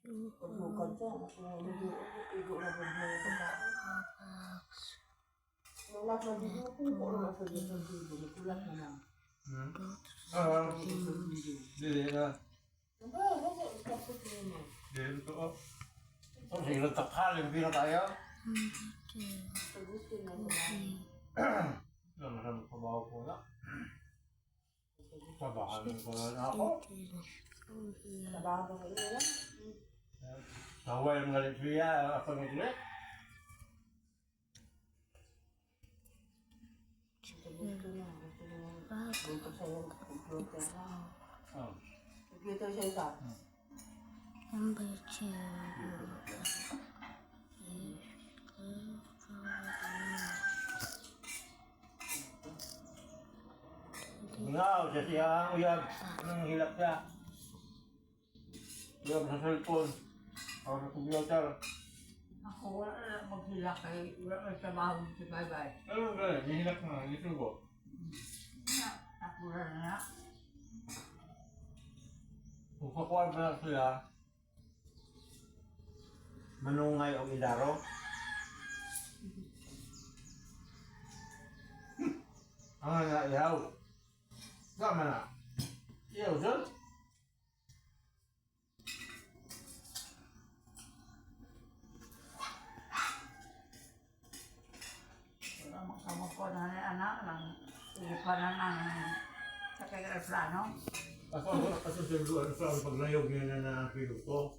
Pagbukan siya, igo na rin mo yung pagkain. Wala ka dito, kung wala ka dito, kulat na lang. Dili na. Dili to oh. So, sige lang takhal, yung pira tayo. Gusto na naman. Ano na magpabaho ko na. Sabahan ko na ako. Sabahan ko na lang. Nawal mga litriya, ako ng ulit. Gusto na. Gusto sa'yo, computer na. Oh. Computer siya isa. Number 2. Ngaw, siya siya ang uyab. Anong hilap siya? Uyab sa cellphone. O sa computer. Ako wala na maghilak kay wala na trabaho si Bye-Bye. Ano ba? Nihilap na, isugo. Ako wala na. Kung kakuha ba na sila, manungay o idaro. Ang nga ihaw. Sama na. Ihaw dyan. Wala makasama ko na anak ng ilipanan ng sa kay Plano. Ako sa lugar sa pagnayog niya na ang piloto.